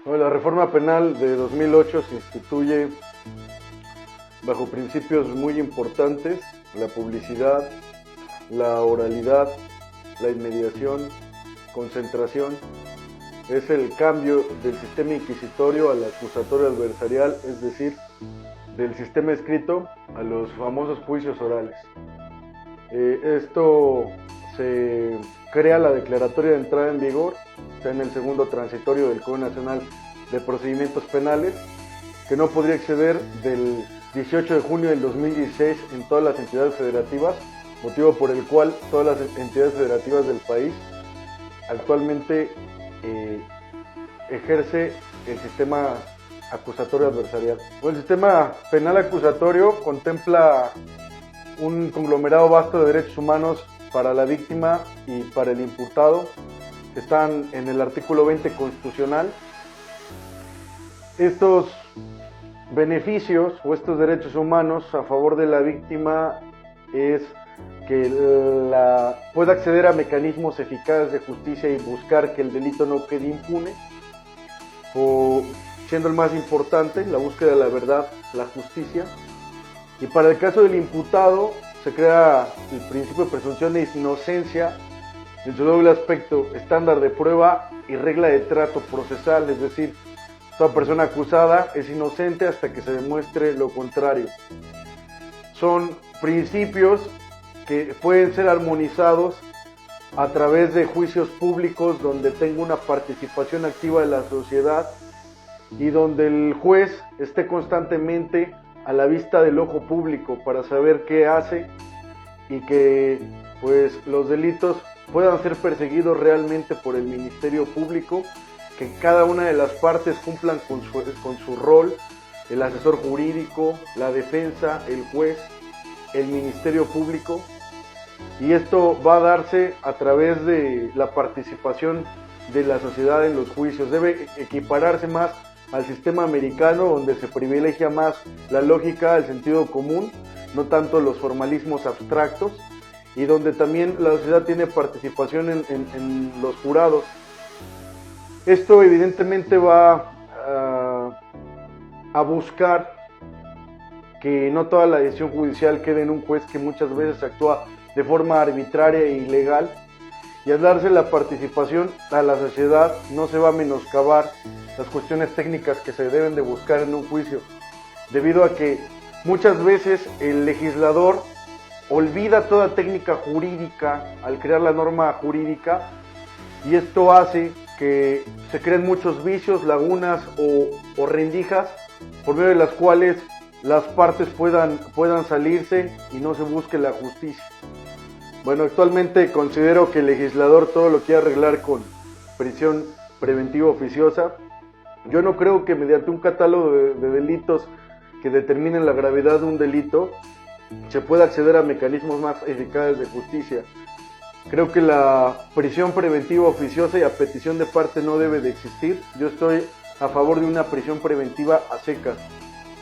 Bueno, la reforma penal de 2008 se instituye bajo principios muy importantes: la publicidad, la oralidad, la inmediación, concentración. Es el cambio del sistema inquisitorio al acusatorio adversarial, es decir, del sistema escrito a los famosos juicios orales. Esto se crea la declaratoria de entrada en vigor, está en el segundo transitorio del Código Nacional de Procedimientos Penales, que no podría exceder del 18 de junio del 2016 en todas las entidades federativas, motivo por el cual todas las entidades federativas del país actualmente ejerce el sistema acusatorio adversarial. Bueno, el sistema penal acusatorio contempla un conglomerado vasto de derechos humanos para la víctima y para el imputado, que están en el artículo 20 constitucional. Estos beneficios o estos derechos humanos a favor de la víctima es que pueda acceder a mecanismos eficaces de justicia y buscar que el delito no quede impune, o siendo el más importante, la búsqueda de la verdad, la justicia. Y para el caso del imputado se crea el principio de presunción de inocencia en su doble aspecto: estándar de prueba y regla de trato procesal, es decir, toda persona acusada es inocente hasta que se demuestre lo contrario. Son principios que pueden ser armonizados a través de juicios públicos donde tenga una participación activa de la sociedad y donde el juez esté constantemente a la vista del ojo público para saber qué hace y que pues los delitos puedan ser perseguidos realmente por el Ministerio Público, que cada una de las partes cumplan con su rol: el asesor jurídico, la defensa, el juez, el Ministerio Público. Y esto va a darse a través de la participación de la sociedad en los juicios. Debe equipararse más al sistema americano, donde se privilegia más la lógica, el sentido común, no tanto los formalismos abstractos, y donde también la sociedad tiene participación en los jurados. Esto evidentemente va a buscar que no toda la decisión judicial quede en un juez que muchas veces actúa de forma arbitraria e ilegal, y al darse la participación a la sociedad no se va a menoscabar las cuestiones técnicas que se deben de buscar en un juicio, debido a que muchas veces el legislador olvida toda técnica jurídica al crear la norma jurídica, y esto hace que se creen muchos vicios, lagunas o rendijas por medio de las cuales las partes puedan salirse y no se busque la justicia. Bueno, actualmente considero que el legislador todo lo quiere arreglar con prisión preventiva oficiosa. Yo no creo que mediante un catálogo de delitos que determinen la gravedad de un delito se pueda acceder a mecanismos más eficaces de justicia. Creo que la prisión preventiva oficiosa y a petición de parte no debe de existir. Yo estoy a favor de una prisión preventiva a secas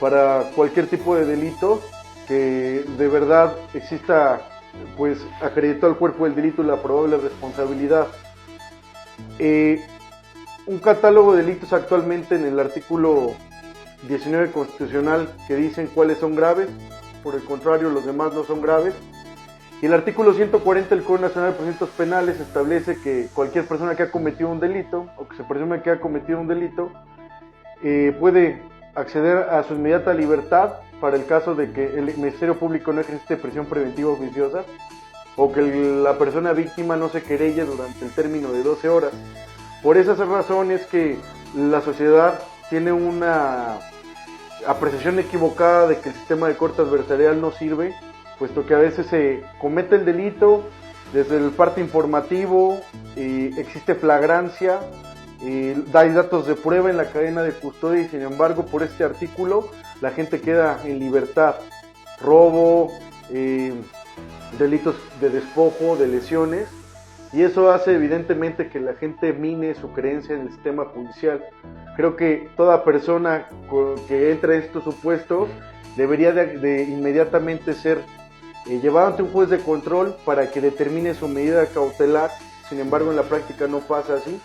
para cualquier tipo de delito, que de verdad exista pues acreditado al cuerpo del delito la probable responsabilidad. Un catálogo de delitos actualmente en el artículo 19 constitucional que dicen cuáles son graves, por el contrario los demás no son graves. Y el artículo 140 del Código Nacional de Procedimientos Penales establece que cualquier persona que ha cometido un delito o que se presume que ha cometido un delito puede acceder a su inmediata libertad para el caso de que el Ministerio Público no ejercite prisión preventiva oficiosa o que la persona víctima no se querelle durante el término de 12 horas. Por esas razones que la sociedad tiene una apreciación equivocada de que el sistema de corte adversarial no sirve, puesto que a veces se comete el delito desde el parte informativo, existe flagrancia, hay datos de prueba en la cadena de custodia, y sin embargo por este artículo la gente queda en libertad. Robo, delitos de despojo, de lesiones, y eso hace evidentemente que la gente mine su creencia en el sistema judicial. Creo que toda persona que entra en estos supuestos debería de inmediatamente ser llevado ante un juez de control para que determine su medida cautelar. Sin embargo, en la práctica no pasa así.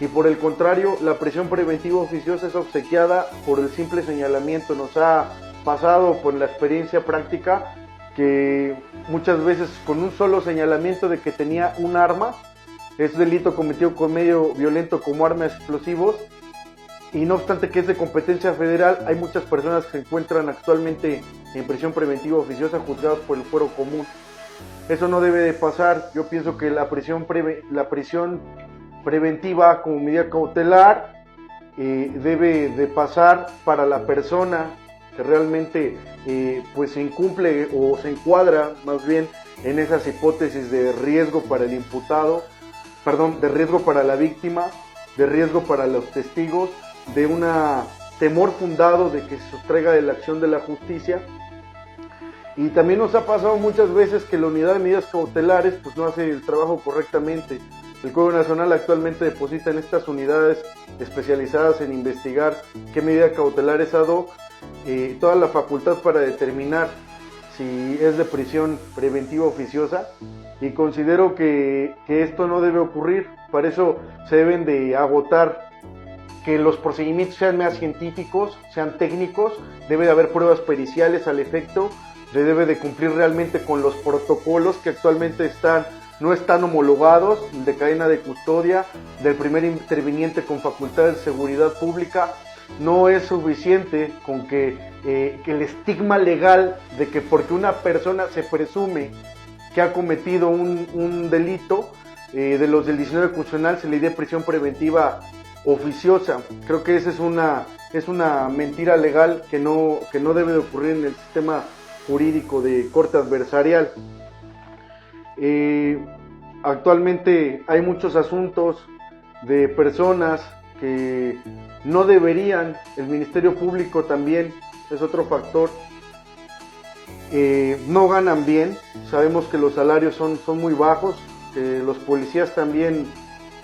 Y por el contrario, la prisión preventiva oficiosa es obsequiada por el simple señalamiento. Nos ha pasado por la experiencia práctica que muchas veces con un solo señalamiento de que tenía un arma, es delito cometido con medio violento como armas explosivos, y no obstante que es de competencia federal, hay muchas personas que se encuentran actualmente en prisión preventiva oficiosa juzgadas por el fuero común. Eso no debe de pasar. Yo pienso que la prisión preventiva como medida cautelar debe de pasar para la persona que realmente pues se incumple o se encuadra más bien en esas hipótesis de riesgo para el imputado, de riesgo para la víctima, de riesgo para los testigos, de un temor fundado de que se sustraiga de la acción de la justicia. Y también nos ha pasado muchas veces que la unidad de medidas cautelares pues no hace el trabajo correctamente. El Código Nacional actualmente deposita en estas unidades especializadas en investigar qué medida cautelar es ad hoc toda la facultad para determinar si es de prisión preventiva oficiosa, y considero que esto no debe ocurrir. Para eso se deben de agotar que los procedimientos sean más científicos, sean técnicos, debe de haber pruebas periciales al efecto, se debe de cumplir realmente con los protocolos que actualmente no están homologados, de cadena de custodia, del primer interviniente con facultades de seguridad pública. No es suficiente con que el estigma legal de que porque una persona se presume que ha cometido un delito de los del diccionario constitucional se le dé prisión preventiva oficiosa. Creo que esa es una mentira legal que no debe de ocurrir en el sistema jurídico de corte adversarial. Actualmente hay muchos asuntos de personas que no deberían, el Ministerio Público también es otro factor, no ganan bien, sabemos que los salarios son muy bajos, que los policías también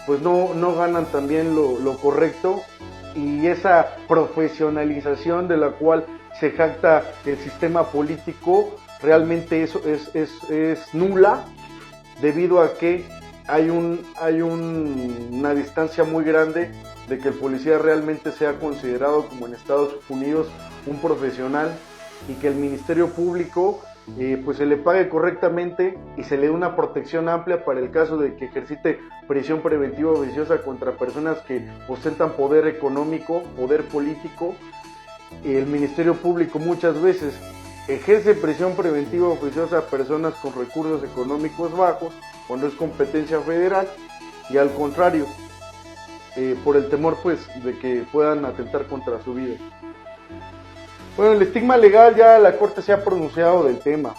pues no ganan también lo correcto, y esa profesionalización de la cual se jacta el sistema político realmente eso es nula, debido a que hay una distancia muy grande de que el policía realmente sea considerado, como en Estados Unidos, un profesional, y que el Ministerio Público pues se le pague correctamente y se le dé una protección amplia para el caso de que ejercite prisión preventiva oficiosa contra personas que ostentan poder económico, poder político. El Ministerio Público muchas veces ejerce prisión preventiva oficiosa a personas con recursos económicos bajos cuando es competencia federal, y al contrario, por el temor pues de que puedan atentar contra su vida. Bueno, el estigma legal, ya la Corte se ha pronunciado del tema.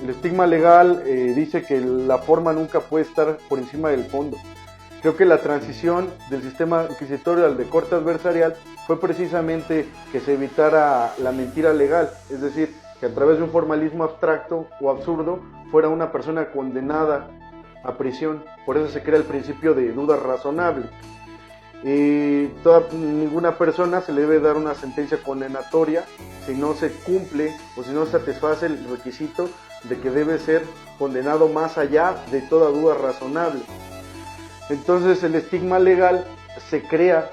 El estigma legal dice que la forma nunca puede estar por encima del fondo. Creo que la transición del sistema inquisitorio al de corte adversarial fue precisamente que se evitara la mentira legal, es decir, que a través de un formalismo abstracto o absurdo fuera una persona condenada a prisión. Por eso se crea el principio de duda razonable. Ninguna persona se le debe dar una sentencia condenatoria si no se cumple o si no satisface el requisito de que debe ser condenado más allá de toda duda razonable. Entonces el estigma legal se crea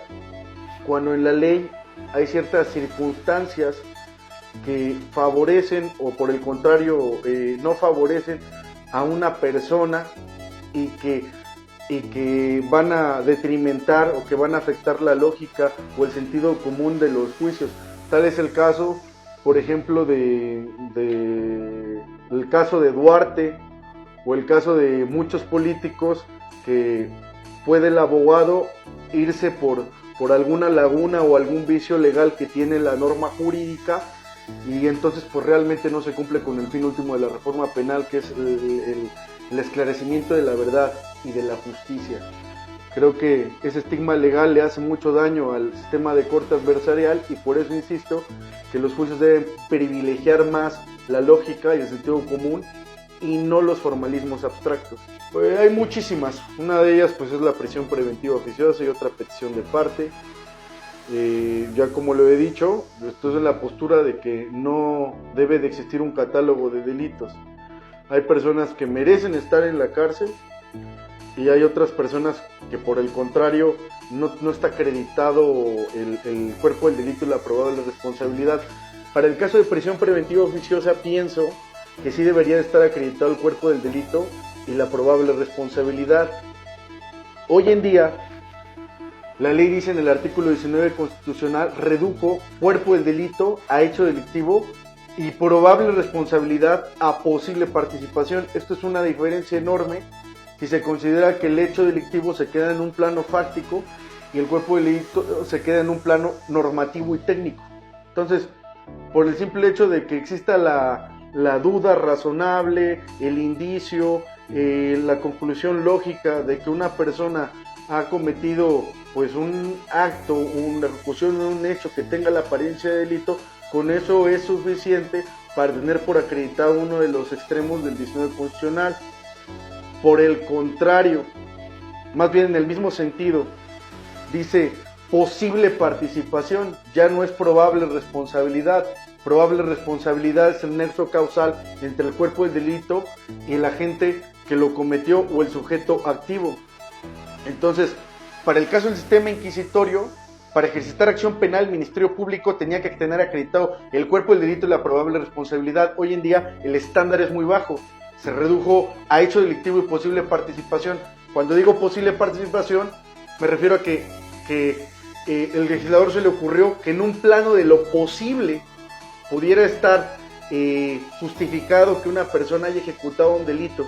cuando en la ley hay ciertas circunstancias que favorecen o por el contrario no favorecen a una persona y que van a detrimentar o que van a afectar la lógica o el sentido común de los juicios. Tal es el caso, por ejemplo, el caso de Duarte, o el caso de muchos políticos que puede el abogado irse por alguna laguna o algún vicio legal que tiene la norma jurídica, y entonces pues realmente no se cumple con el fin último de la reforma penal, que es el esclarecimiento de la verdad y de la justicia. Creo que ese estigma legal le hace mucho daño al sistema de corte adversarial, y por eso insisto que los juicios deben privilegiar más la lógica y el sentido común y no los formalismos abstractos. Pues hay muchísimas, una de ellas pues es la prisión preventiva oficiosa y otra petición de parte. Ya como lo he dicho, estoy en la postura de que no debe de existir un catálogo de delitos. Hay personas que merecen estar en la cárcel y hay otras personas que por el contrario no está acreditado el cuerpo del delito y la probable responsabilidad. Para el caso de prisión preventiva oficiosa pienso que sí debería de estar acreditado el cuerpo del delito y la probable responsabilidad. Hoy en día, la ley dice en el artículo 19 constitucional, redujo cuerpo del delito a hecho delictivo y probable responsabilidad a posible participación. Esto es una diferencia enorme si se considera que el hecho delictivo se queda en un plano fáctico y el cuerpo del delito se queda en un plano normativo y técnico. Entonces, por el simple hecho de que exista la duda razonable, el indicio, la conclusión lógica de que una persona ha cometido pues un acto, una ejecución de un hecho que tenga la apariencia de delito, con eso es suficiente para tener por acreditado uno de los extremos del 19 constitucional. Por el contrario, más bien en el mismo sentido, dice posible participación, ya no es probable responsabilidad. Probable responsabilidad es el nexo causal entre el cuerpo del delito y el agente que lo cometió o el sujeto activo. Entonces, para el caso del sistema inquisitorio, para ejercitar acción penal, el Ministerio Público tenía que tener acreditado el cuerpo del delito y la probable responsabilidad. Hoy en día el estándar es muy bajo, se redujo a hecho delictivo y posible participación. Cuando digo posible participación, me refiero a que el legislador se le ocurrió que en un plano de lo posible pudiera estar justificado que una persona haya ejecutado un delito.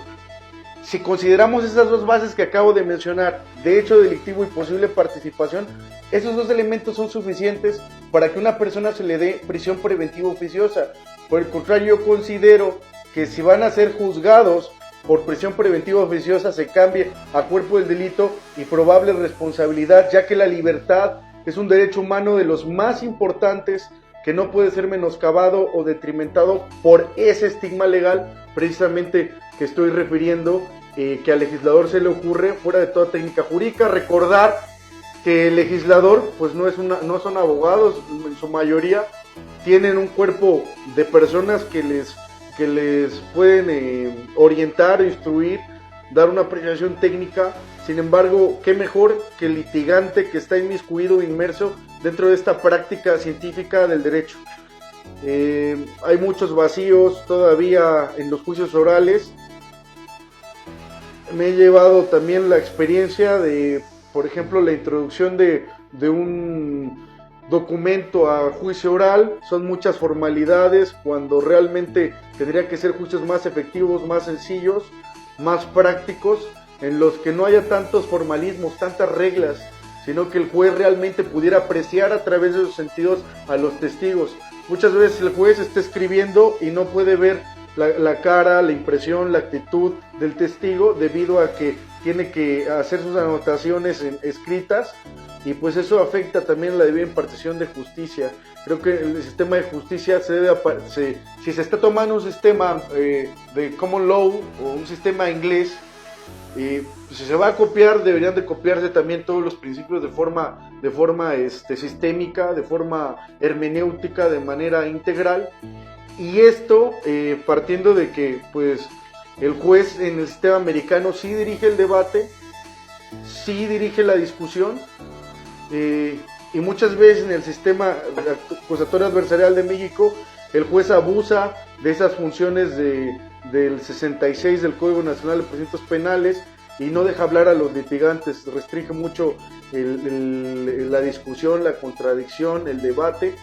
Si consideramos esas dos bases que acabo de mencionar, de hecho delictivo y posible participación, esos dos elementos son suficientes para que a una persona se le dé prisión preventiva oficiosa. Por el contrario, yo considero que si van a ser juzgados por prisión preventiva oficiosa, se cambie a cuerpo del delito y probable responsabilidad, ya que la libertad es un derecho humano de los más importantes que no puede ser menoscabado o detrimentado por ese estigma legal precisamente que estoy refiriendo, que al legislador se le ocurre fuera de toda técnica jurídica. Recordar que el legislador pues no son abogados, en su mayoría tienen un cuerpo de personas que les pueden orientar, instruir, dar una apreciación técnica. Sin embargo, qué mejor que el litigante que está inmiscuido, inmerso dentro de esta práctica científica del derecho. Hay muchos vacíos todavía en los juicios orales. Me he llevado también la experiencia de, por ejemplo, la introducción de un documento a juicio oral. Son muchas formalidades cuando realmente tendría que ser juicios más efectivos, más sencillos, más prácticos, en los que no haya tantos formalismos, tantas reglas, sino que el juez realmente pudiera apreciar a través de sus sentidos a los testigos. Muchas veces el juez está escribiendo y no puede ver la cara, la impresión, la actitud del testigo, debido a que tiene que hacer sus anotaciones escritas, y pues eso afecta también la debida impartición de justicia. Creo que el sistema de justicia si se está tomando un sistema de common law o un sistema inglés, si se va a copiar, deberían de copiarse también todos los principios de forma sistémica, de forma hermenéutica, de manera integral. Y esto partiendo de que pues el juez en el sistema americano sí dirige el debate, sí dirige la discusión, y muchas veces en el sistema acusatorio adversarial de México el juez abusa de esas funciones del 66 del Código Nacional de Procedimientos Penales y no deja hablar a los litigantes, restringe mucho la discusión, la contradicción, el debate.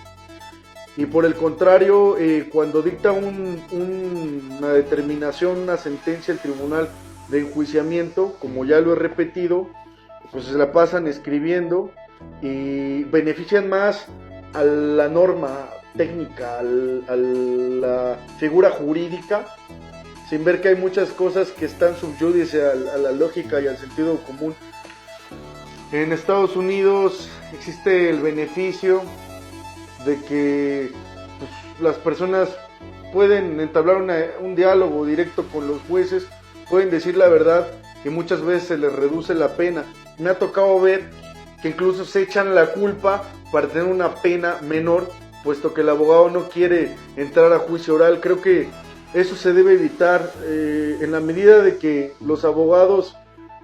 Y por el contrario, cuando dicta una determinación, una sentencia, el tribunal de enjuiciamiento, como ya lo he repetido, pues se la pasan escribiendo y benefician más a la norma técnica, a la figura jurídica, sin ver que hay muchas cosas que están subyúdice a la lógica y al sentido común. En Estados Unidos existe el beneficio de que pues, las personas pueden entablar un diálogo directo con los jueces, pueden decir la verdad, que muchas veces se les reduce la pena. Me ha tocado ver que incluso se echan la culpa para tener una pena menor, puesto que el abogado no quiere entrar a juicio oral. Creo que Eso se debe evitar en la medida de que los abogados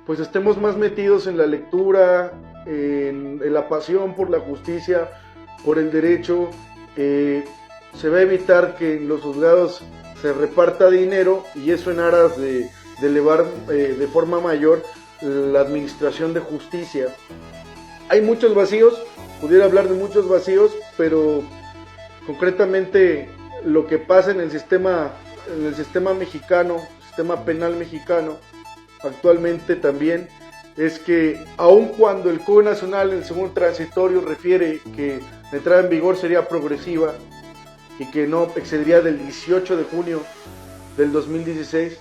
pues estemos más metidos en la lectura, en la pasión por la justicia, por el derecho. Se va a evitar que en los juzgados se reparta dinero, y eso en aras de elevar de forma mayor la administración de justicia. Hay muchos vacíos, pudiera hablar de muchos vacíos, pero concretamente lo que pasa en el sistema mexicano, sistema penal mexicano, actualmente también, es que aun cuando el Código Nacional en el segundo transitorio refiere que la entrada en vigor sería progresiva y que no excedería del 18 de junio del 2016,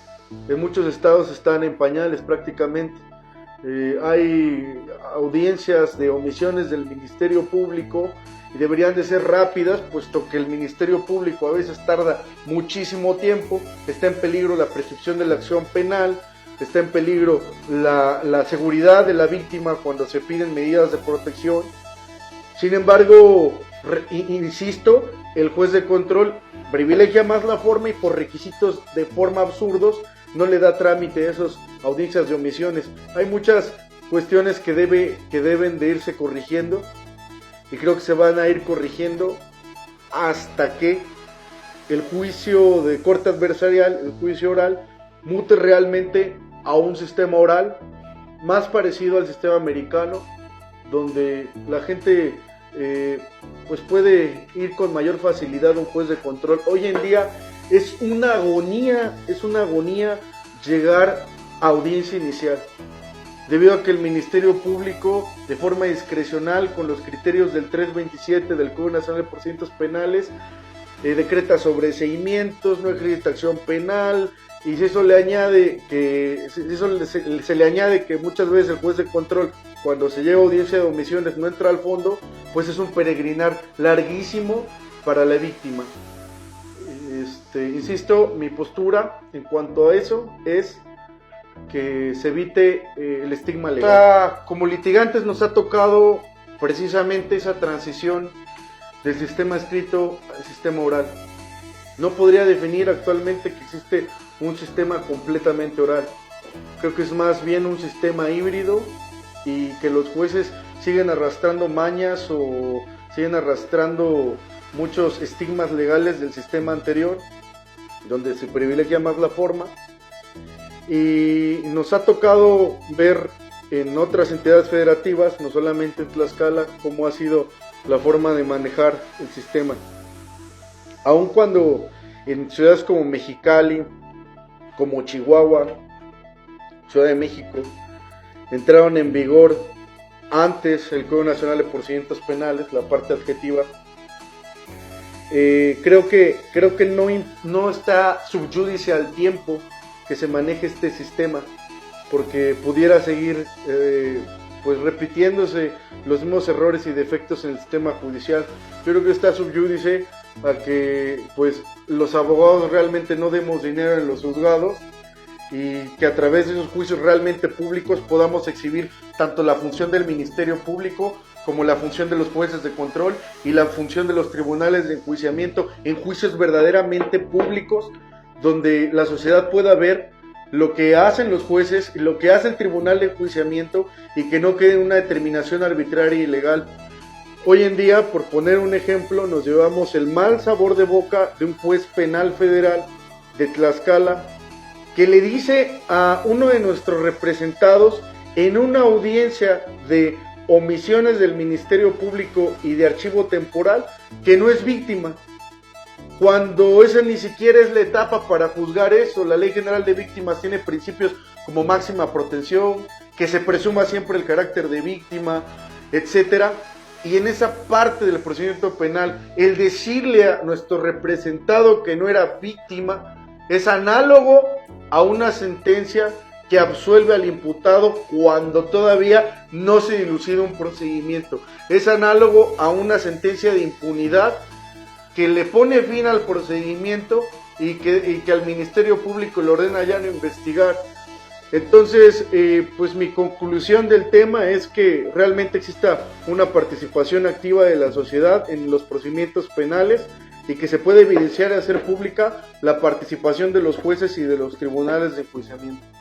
en muchos estados están en pañales prácticamente. Hay audiencias de omisiones del Ministerio Público y deberían de ser rápidas, puesto que el Ministerio Público a veces tarda muchísimo tiempo. Está en peligro la prescripción de la acción penal, está en peligro la seguridad de la víctima cuando se piden medidas de protección. Sin embargo, insisto, el juez de control privilegia más la forma y por requisitos de forma absurdos no le da trámite a esas audiencias de omisiones. Hay muchas cuestiones que deben de irse corrigiendo, y creo que se van a ir corrigiendo hasta que el juicio de corte adversarial, el juicio oral, mute realmente a un sistema oral más parecido al sistema americano, donde la gente pues puede ir con mayor facilidad a un juez de control. Hoy en día es una agonía llegar a audiencia inicial, debido a que el Ministerio Público, de forma discrecional, con los criterios del 327 del Código Nacional de Procedimientos Penales, decreta sobreseimientos, no ejerce acción penal, y si eso le añade que se le añade que muchas veces el juez de control, cuando se lleva audiencia de omisiones, no entra al fondo, pues es un peregrinar larguísimo para la víctima. Insisto, mi postura en cuanto a eso es que se evite el estigma legal. Como litigantes nos ha tocado precisamente esa transición del sistema escrito al sistema oral. No podría definir actualmente que existe un sistema completamente oral. Creo que es más bien un sistema híbrido, y que los jueces siguen arrastrando mañas o siguen arrastrando muchos estigmas legales del sistema anterior, donde se privilegia más la forma. Y nos ha tocado ver en otras entidades federativas, no solamente en Tlaxcala, cómo ha sido la forma de manejar el sistema. Aun cuando en ciudades como Mexicali, como Chihuahua, Ciudad de México, entraron en vigor antes el Código Nacional de Procedimientos Penales, la parte adjetiva, creo que no está subyúdice al tiempo que se maneje este sistema, porque pudiera seguir pues repitiéndose los mismos errores y defectos en el sistema judicial. Yo creo que está subyúdice a que pues los abogados realmente no demos dinero en los juzgados, y que a través de esos juicios realmente públicos podamos exhibir tanto la función del Ministerio Público como la función de los jueces de control y la función de los tribunales de enjuiciamiento en juicios verdaderamente públicos, donde la sociedad pueda ver lo que hacen los jueces y lo que hace el tribunal de enjuiciamiento, y que no quede una determinación arbitraria y ilegal. Hoy en día, por poner un ejemplo, nos llevamos el mal sabor de boca de un juez penal federal de Tlaxcala, que le dice a uno de nuestros representados en una audiencia de omisiones del Ministerio Público y de archivo temporal que no es víctima, cuando esa ni siquiera es la etapa para juzgar eso. La Ley General de Víctimas tiene principios como máxima protección, que se presuma siempre el carácter de víctima, etcétera. Y en esa parte del procedimiento penal, el decirle a nuestro representado que no era víctima es análogo a una sentencia que absuelve al imputado cuando todavía no se dilucida un procedimiento. Es análogo a una sentencia de impunidad que le pone fin al procedimiento y que al Ministerio Público le ordena ya no investigar. Entonces, pues mi conclusión del tema es que realmente exista una participación activa de la sociedad en los procedimientos penales, y que se puede evidenciar y hacer pública la participación de los jueces y de los tribunales de enjuiciamiento.